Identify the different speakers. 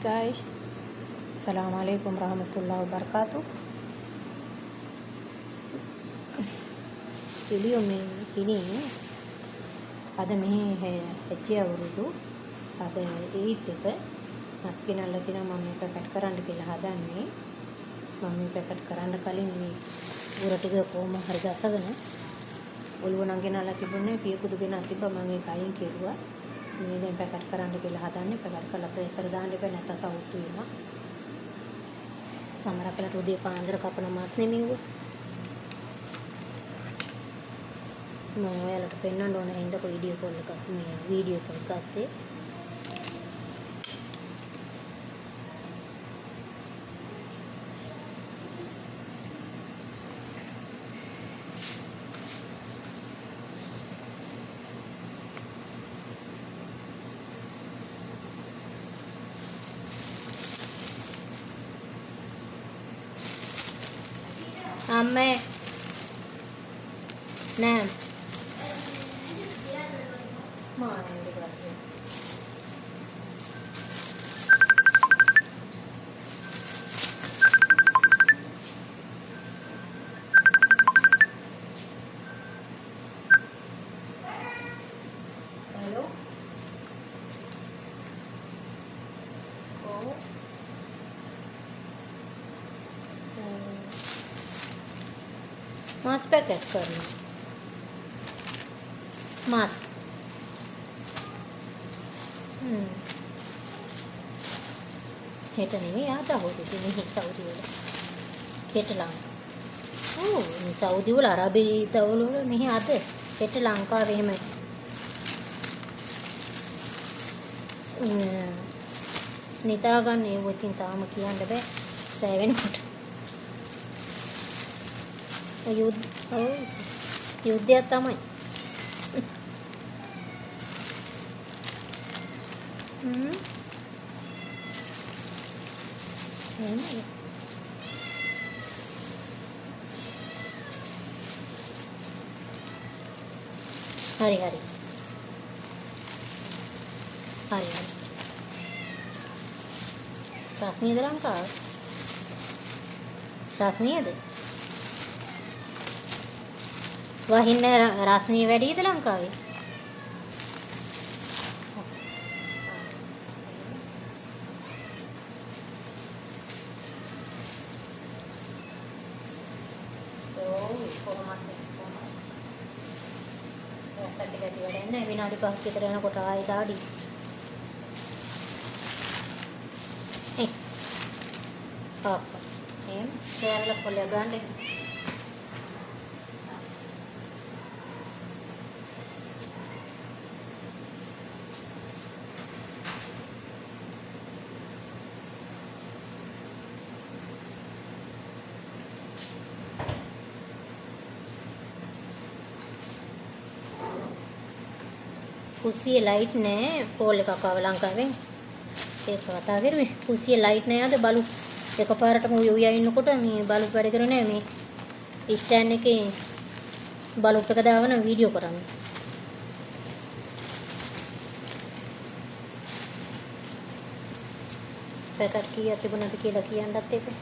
Speaker 1: guys, Assalamualaikum warahmatullahi wabarakatuh. Video ini ada මෙහි හැච්චි අවුරුදු අද ඊත් එක මස් ගෙනල්ලා තිනවා මම මේ පැකට් කරන්න කියලා හදන්නේ. මම මේ පැකට් කරන්න කලින් මේ උර ටික කොහොම හරි ගසගෙන ඔළුව නම් ගෙනල්ලා තිබුණේ පියකුදු ගෙනත් තිබ්බා මම ඒක අයින් කෙරුවා. මේ දැන් පැකට් කරන්න කියලා හදන්නේ. පැකට් කරලා ප්‍රෙෂර් දාන්න එපා නැත්නම් සවුත්තු වෙනවා. සමහර කලට උදේ පාන්දර කපන මාස් නෙමෙයි. මම ඔයාලට පෙන්වන්න ඕන හින්දා වීඩියෝ කෝල් එකක් මේ වීඩියෝ එකක් ගත්තේ. අම්මේ නෑ hello oh मांस पैकेट करना मांस हेट नहीं आता हो तो नहीं सऊदी वाला हेट लंका ओ सऊदी वाला अरबी तवल नहीं आते हेट लंका वे में निता गन्ने वो चिंता में किया अंडे पे 7 फुट युद्ध තමයි හරි හරි රස්නියද ලංකාව රස්නියද වහින්න රස්නිය වැඩිද ලංකාවේ විනාඩි 5ක් විතර යනකොට ආයෙ දාඩි එහෙම සෑල්ල පොළ ගන්න කුසියේ ලයිට් නෑ පෝල් එකක් ආව ලංකාවෙන් ඒක කතා කරුවේ කුසියේ ලයිට් නෑ අද බලු එකපාරටම උයුයා ඉන්නකොට මේ බලු වැඩ කරන්නේ නෑ මේ ස්ටෑන්ඩ් එකේ බලු එක දාගෙන වීඩියෝ කරන්නේ පැකට් කීයක් තිබුණාද කියලා කියන්නත් එපා